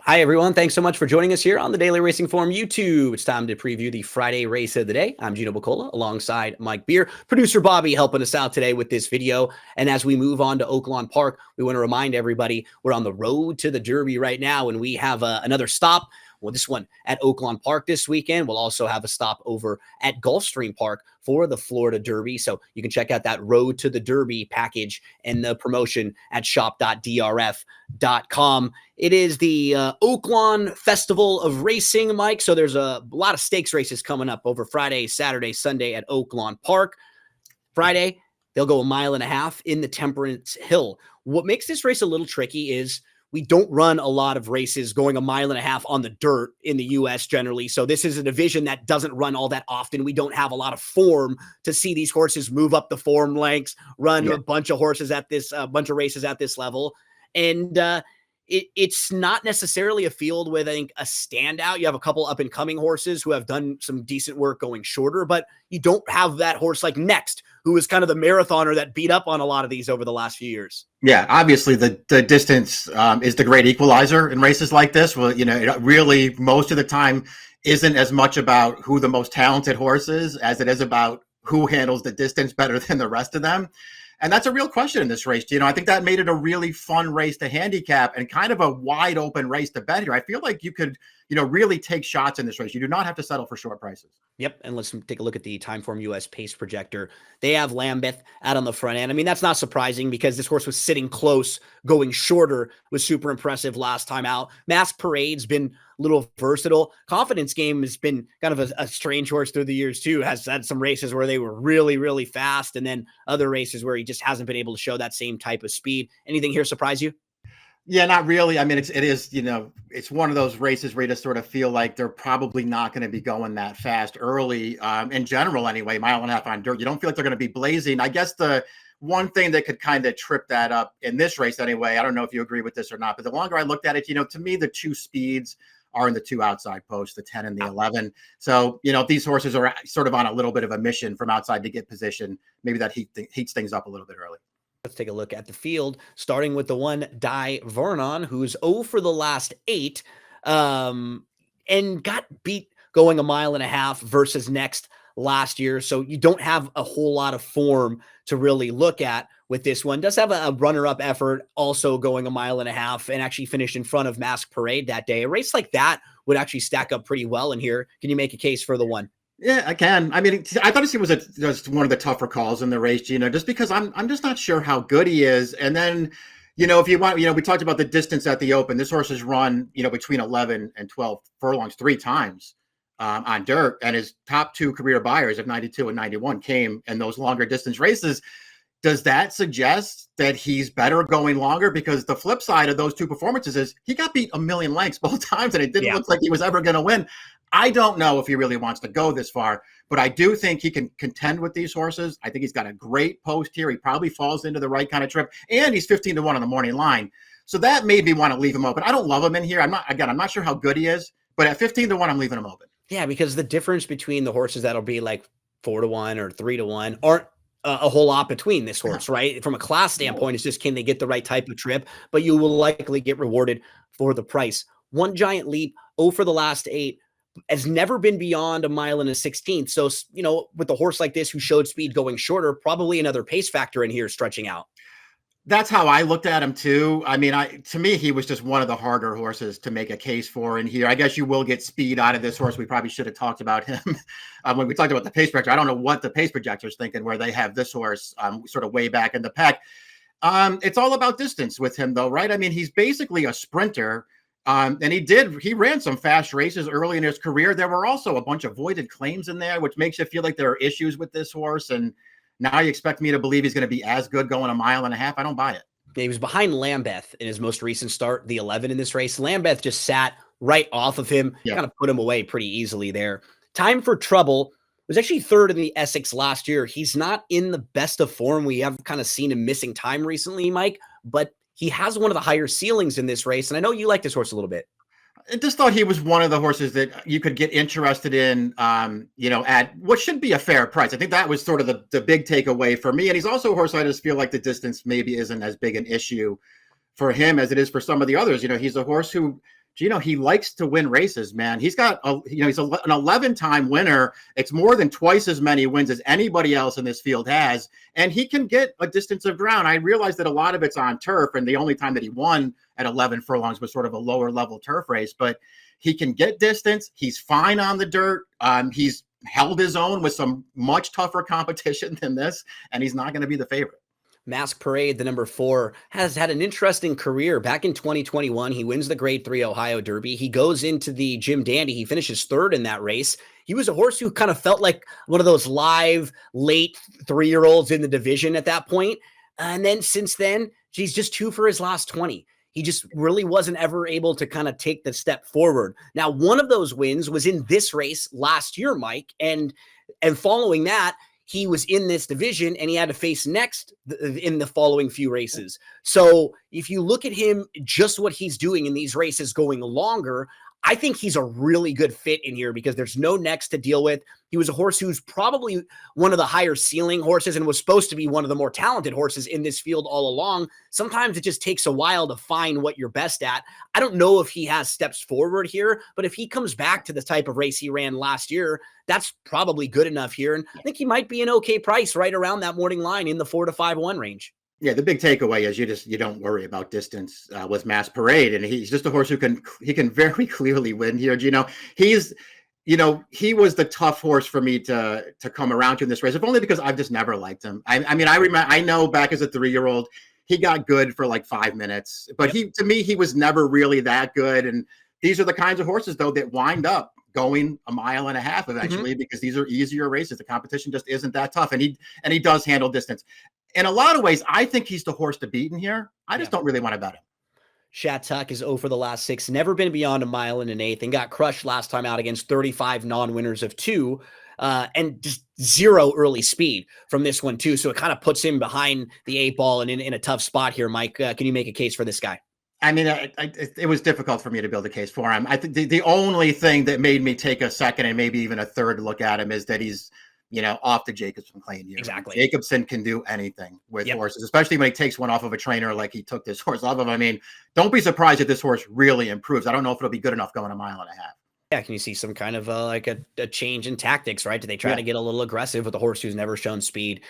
Hi, everyone. Thanks so much for joining us here on the Daily Racing Forum YouTube. It's time to preview the Friday race of the day. I'm Gino Buccola alongside Mike Beer. Producer Bobby helping us out today with this video. And as we move on to Oaklawn Park, we want to remind everybody we're on the road to the Derby right now, and we have another stop. Well, this one at Oaklawn Park this weekend. We'll also have a stop over at Gulfstream Park for the Florida Derby. So you can check out that Road to the Derby package and the promotion at shop.drf.com. It is the Oaklawn Festival of Racing, Mike. So there's a lot of stakes races coming up over Friday, Saturday, Sunday at Oaklawn Park. Friday, they'll go 1.5 miles in the Temperance Hill. What makes this race a little tricky is we don't run a lot of races going 1.5 miles on the dirt in the U.S. generally. So this is a division that doesn't run all that often. We don't have a lot of form to see these horses move up the form lengths, run a bunch of horses at this, bunch of races at this level. And it's not necessarily a field with, I think, a standout. You have a couple up and coming horses who have done some decent work going shorter, but you don't have that horse like Next, who is kind of the marathoner that beat up on a lot of these over the last few years. Yeah, obviously the distance is the great equalizer in races like this. Well, you know, it really most of the time isn't as much about who the most talented horse is as it is about who handles the distance better than the rest of them. And that's a real question in this race. You know, I think that made it a really fun race to handicap and kind of a wide open race to bet here. I feel like you could, you know, really take shots in this race. You do not have to settle for short prices. Yep. And let's take a look at the Timeform US pace projector. They have Lambeth out on the front end. I mean, that's not surprising because this horse was sitting close, going shorter, was super impressive last time out. Mask Parade's been a little versatile. Confidence Game has been kind of a strange horse through the years too. Has had some races where they were really, really fast, and then other races where he just hasn't been able to show that same type of speed. Anything here surprise you? Yeah, not really. I mean, it is, you know, it's one of those races where you just sort of feel like they're probably not going to be going that fast early. In general, anyway, 1.5 miles on dirt, you don't feel like they're going to be blazing. I guess the one thing that could kind of trip that up in this race anyway, I don't know if you agree with this or not, but the longer I looked at it, you know, to me, the two speeds are in the two outside posts, the 10 and the 11. So, you know, if these horses are sort of on a little bit of a mission from outside to get position, maybe that heats things up a little bit early. Let's take a look at the field, starting with the one Die Vernon, who's 0 for the last 8, and got beat going 1.5 miles versus Next last year. So you don't have a whole lot of form to really look at with this one. Does have a runner-up effort, also going 1.5 miles, and actually finished in front of Mask Parade that day. A race like that would actually stack up pretty well in here. Can you make a case for the one? Yeah, I can. I mean, I thought he was one of the tougher calls in the race, Gino, just because I'm just not sure how good he is. And then, you know, if you want, you know, we talked about the distance at the Open. This horse has run, you know, between 11 and 12 furlongs 3 times on dirt, and his top 2 career buyers of 92 and 91 came in those longer distance races. Does that suggest that he's better going longer? Because the flip side of those 2 performances is he got beat 1 million lengths both times, and it didn't look like he was ever going to win. I don't know if he really wants to go this far, but I do think he can contend with these horses. I think he's got a great post here. He probably falls into the right kind of trip, and he's 15-1 on the morning line. So that made me want to leave him open. I don't love him in here. I'm not sure how good he is, but at 15-1, I'm leaving him open. Yeah, because the difference between the horses that'll be like 4-1 or 3-1 aren't a whole lot between this horse, right? From a class standpoint, it's just, can they get the right type of trip? But you will likely get rewarded for the price. One Giant Leap, 0 for the last 8, has never been beyond 1.16 miles. So, you know, with a horse like this who showed speed going shorter, probably another pace factor in here stretching out. That's how I looked at him too. I mean, to me, he was just one of the harder horses to make a case for in here. I guess you will get speed out of this horse. We probably should have talked about him when we talked about the pace projector. I don't know what the pace projector is thinking, where they have this horse sort of way back in the pack. It's all about distance with him, though, right? I mean, he's basically a sprinter. And he ran some fast races early in his career. There were also a bunch of voided claims in there, which makes you feel like there are issues with this horse. And now you expect me to believe he's going to be as good going 1.5 miles. I don't buy it. He was behind Lambeth in his most recent start, the 11 in this race. Lambeth just sat right off of him, kind of put him away pretty easily there. Time for Trouble was actually 3rd in the Essex last year. He's not in the best of form. We have kind of seen him missing time recently, Mike, but he has one of the higher ceilings in this race. And I know you like this horse a little bit. I just thought he was one of the horses that you could get interested in, you know, at what should be a fair price. I think that was sort of the big takeaway for me. And he's also a horse I just feel like the distance maybe isn't as big an issue for him as it is for some of the others. You know, he's a horse who Gino, he likes to win races, man. He's got, he's an 11-time winner. It's more than twice as many wins as anybody else in this field has. And he can get a distance of ground. I realize that a lot of it's on turf. And the only time that he won at 11 furlongs was sort of a lower level turf race. But he can get distance. He's fine on the dirt. He's held his own with some much tougher competition than this. And he's not going to be the favorite. Mask Parade, the number 4, has had an interesting career. Back in 2021, he wins the Grade 3 Ohio Derby. He goes into the Jim Dandy. He finishes 3rd in that race. He was a horse who kind of felt like one of those live late 3-year-olds in the division at that point. And then since then, he's just 2 for his last 20. He just really wasn't ever able to kind of take the step forward. Now, one of those wins was in this race last year, Mike. And following that, he was in this division and he had to face next in the following few races. So if you look at him, just what he's doing in these races going longer, I think he's a really good fit in here because there's no next to deal with. He was a horse who's probably one of the higher ceiling horses and was supposed to be one of the more talented horses in this field all along. Sometimes it just takes a while to find what you're best at. I don't know if he has steps forward here, but if he comes back to the type of race he ran last year, that's probably good enough here. And I think he might be an okay price right around that morning line in the 4 to 5-1 range. Yeah, the big takeaway is you don't worry about distance with Mask Parade, and he's just a horse who can very clearly win here. Gino, he was the tough horse for me to come around to in this race, if only because I've just never liked him. I know back as a 3-year-old, he got good for like 5 minutes, but to me he was never really that good. And these are the kinds of horses though that wind up going 1.5 miles eventually because these are easier races. The competition just isn't that tough, and he does handle distance. In a lot of ways, I think he's the horse to beat in here. I just don't really want to bet him. Shattuck is 0 for the last 6, never been beyond 1 mile and an eighth, and got crushed last time out against 35 non-winners of 2, and just 0 early speed from this one too. So it kind of puts him behind the 8 ball and in a tough spot here. Mike, can you make a case for this guy? I mean, it was difficult for me to build a case for him. I think the only thing that made me take a second and maybe even a third look at him is that he's off the Jacobson claim here. Exactly. Jacobson can do anything with horses, especially when he takes one off of a trainer like he took this horse off of. I mean, don't be surprised if this horse really improves. I don't know if it'll be good enough going 1.5 miles. Yeah, can you see some kind of like a change in tactics, right? Do they try to get a little aggressive with a horse who's never shown speed?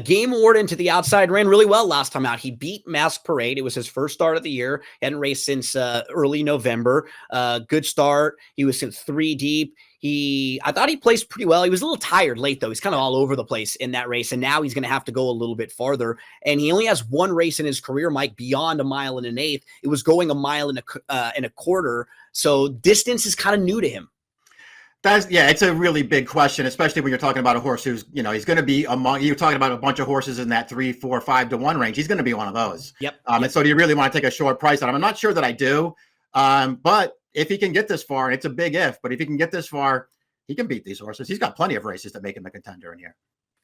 Game Warden to the outside ran really well last time out. He beat Mask Parade. It was his first start of the year. Hadn't raced since early November. Good start. He was 3 deep. I thought he placed pretty well. He was a little tired late, though. He's kind of all over the place in that race, and now he's going to have to go a little bit farther. And he only has 1 race in his career, Mike, beyond 1 mile and an eighth. It was going 1 mile and a quarter. So distance is kind of new to him. It's a really big question, especially when you're talking about a horse who's, he's going to be you're talking about a bunch of horses in that 3, 4, 5 to 1 range. He's going to be one of those. And so do you really want to take a short price on him? I'm not sure that I do. But if he can get this far, and it's a big if, but if he can get this far, he can beat these horses. He's got plenty of races that make him a contender in here.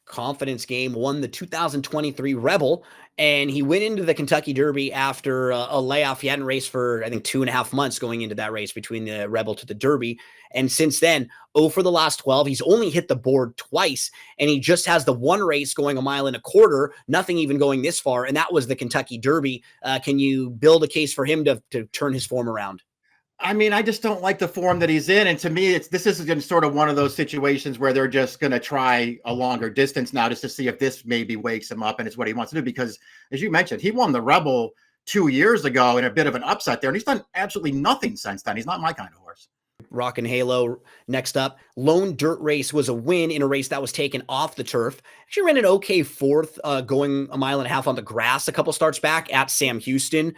Confidence Game won the 2023 Rebel, and he went into the Kentucky Derby after a layoff. He hadn't raced for, I think, 2.5 months going into that race between the Rebel to the Derby. And since then, 0 for the last 12. He's only hit the board twice, and he just has the 1 race going 1.25 miles, nothing even going this far, and that was the Kentucky Derby. Can you build a case for him to turn his form around? I mean, I just don't like the form that he's in. And to me, this is sort of one of those situations where they're just going to try a longer distance now just to see if this maybe wakes him up and it's what he wants to do. Because as you mentioned, he won the Rebel 2 years ago in a bit of an upset there. And he's done absolutely nothing since then. He's not my kind of horse. Rock and Halo next up. Lone Dirt Race was a win in a race that was taken off the turf. Actually ran an okay 4th, going 1.5 miles on the grass a couple starts back at Sam Houston.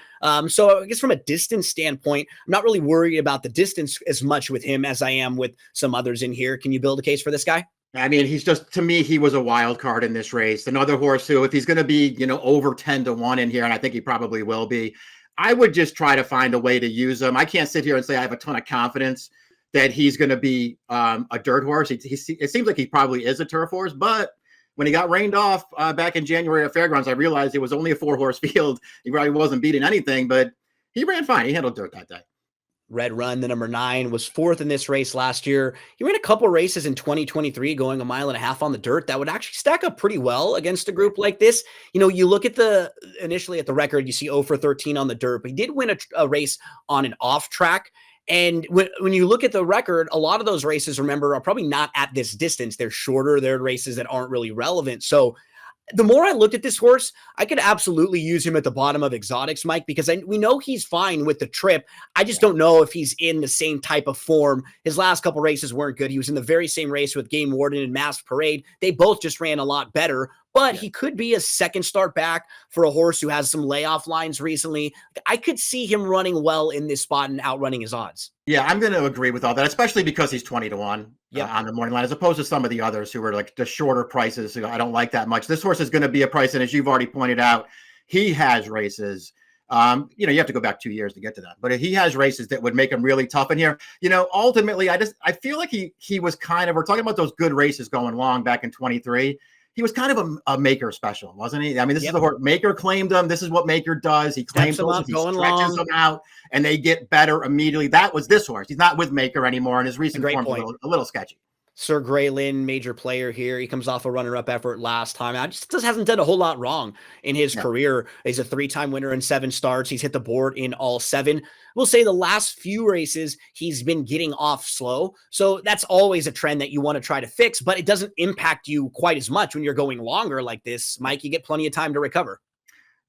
So I guess from a distance standpoint, I'm not really worried about the distance as much with him as I am with some others in here. Can you build a case for this guy? I mean, to me, he was a wild card in this race. Another horse who, if he's going to be, over 10 to 1 in here, and I think he probably will be, I would just try to find a way to use him. I can't sit here and say I have a ton of confidence that he's going to be a dirt horse. It seems like he probably is a turf horse, but when he got rained off back in January at Fairgrounds, I realized it was only a 4-horse field. He probably wasn't beating anything, but he ran fine. He handled dirt that day. Red Run, the number 9, was 4th in this race last year. He ran a couple races in 2023 going a mile and a half on the dirt that would actually stack up pretty well against a group like this. You know, you look at initially at the record, you see 0 for 13 on the dirt, but he did win a race on an off track. And when you look at the record, a lot of those races, remember, are probably not at this distance. They're shorter. They're races that aren't really relevant. So the more I looked at this horse, I could absolutely use him at the bottom of exotics, Mike, because we know he's fine with the trip. I just don't know if he's in the same type of form. His last couple races weren't good. He was in the very same race with Game Warden and Masked Parade. They both just ran a lot better, but he could be a second start back for a horse who has some layoff lines recently. I could see him running well in this spot and outrunning his odds. Yeah, I'm going to agree with all that, especially because he's 20 to 1 on the morning line, as opposed to some of the others who are like the shorter prices. I don't like that much. This horse is going to be a price, and as you've already pointed out, he has races. You know, you have to go back 2 years to get to that, but he has races that would make him really tough in here. You know, ultimately, I feel like he was kind of, we're talking about those good races going long back in 23. He was kind of a Maker special, wasn't he? I mean, this is the horse. Maker claimed him. This is what Maker does. He claims them, he stretches them out, and they get better immediately. That was this horse. He's not with Maker anymore, and his recent form is a little sketchy. Sir Graylin, major player here. He comes off a runner-up effort last time. Just hasn't done a whole lot wrong in his career. He's a 3-time winner in 7 starts. He's hit the board in all 7. We'll say the last few races, he's been getting off slow. So that's always a trend that you want to try to fix, but it doesn't impact you quite as much when you're going longer like this. Mike, you get plenty of time to recover.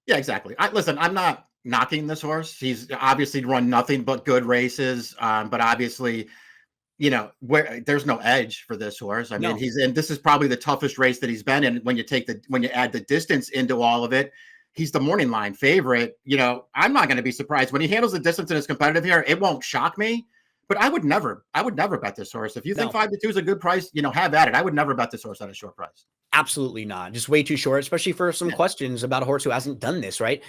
Yeah, exactly. Listen, I'm not knocking this horse. He's obviously run nothing but good races, but obviously, you know, where there's no edge for this horse. I mean, he's in, this is probably the toughest race that he's been in. When you add the distance into all of it, he's the morning line favorite. You know, I'm not going to be surprised when he handles the distance and is competitive here. It won't shock me, but I would never bet this horse. If you think 5 to 2 is a good price, you know, have at it. I would never bet this horse at a short price. Absolutely not. Just way too short, especially for some questions about a horse who hasn't done this, right?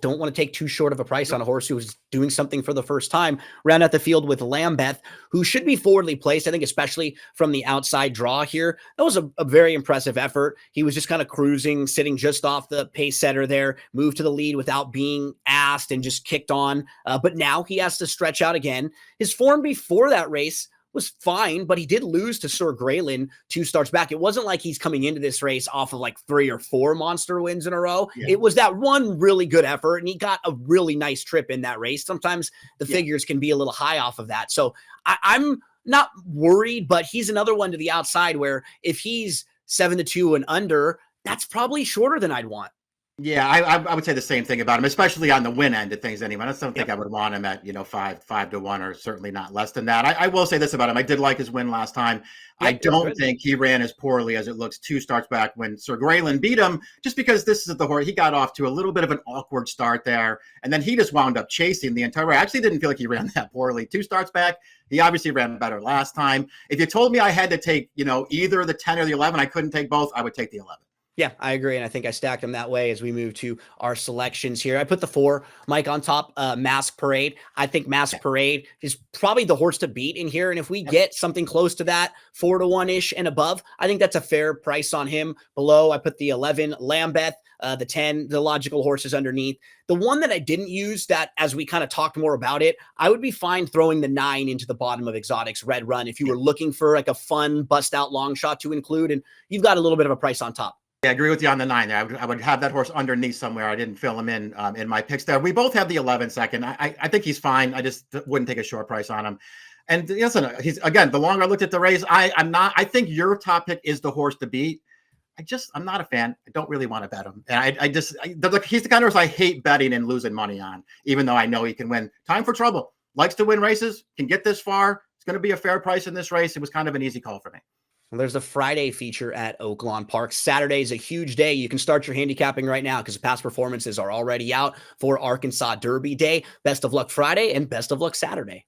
Don't want to take too short of a price on a horse who's doing something for the first time. Round out the field with Lambeth, who should be forwardly placed, I think, especially from the outside draw here. That was a very impressive effort. He was just kind of cruising, sitting just off the pace setter there, moved to the lead without being asked and just kicked on. But now he has to stretch out again. His form before that race was fine, but he did lose to Sir Graylin 2 starts back. It wasn't like he's coming into this race off of like 3 or 4 monster wins in a row. It was that one really good effort, and he got a really nice trip in that race. Sometimes the figures can be a little high off of that. So I'm not worried, but he's another one to the outside where if he's 7 to 2 and under, that's probably shorter than I'd want. Yeah, I would say the same thing about him, especially on the win end of things anyway. I just don't think I would want him at, you know, 5 to 1 or certainly not less than that. I will say this about him. I did like his win last time. I don't think he ran as poorly as it looks 2 starts back when Sir Graylin beat him, just because this is the horse. He got off to a little bit of an awkward start there, and then he just wound up chasing the entire way. I actually didn't feel like he ran that poorly 2 starts back. He obviously ran better last time. If you told me I had to take, you know, either the 10 or the 11, I couldn't take both, I would take the 11. Yeah, I agree. And I think I stacked them that way as we move to our selections here. I put the 4, Mike, on top, Masked Parade. I think Masked Parade is probably the horse to beat in here. And if we get something close to that 4 to 1-ish and above, I think that's a fair price on him. Below, I put the 11, Lambeth, the 10, the logical horses underneath. The one that I didn't use that, as we kind of talked more about it, I would be fine throwing the 9 into the bottom of exotics, Red Run, if you were looking for like a fun bust out long shot to include, and you've got a little bit of a price on top. Yeah, I agree with you on the 9 there. I would have that horse underneath somewhere. I didn't fill him in my picks there. We both have the 11 second. I think he's fine. I just wouldn't take a short price on him. And listen, he's, again, the longer I looked at the race, I think your top pick is the horse to beat. I'm not a fan. I don't really want to bet him. And he's the kind of horse I hate betting and losing money on, even though I know he can win. Time for Trouble. Likes to win races, can get this far. It's going to be a fair price in this race. It was kind of an easy call for me. Well, there's the Friday feature at Oaklawn Park. Saturday is a huge day. You can start your handicapping right now because the past performances are already out for Arkansas Derby Day. Best of luck Friday and best of luck Saturday.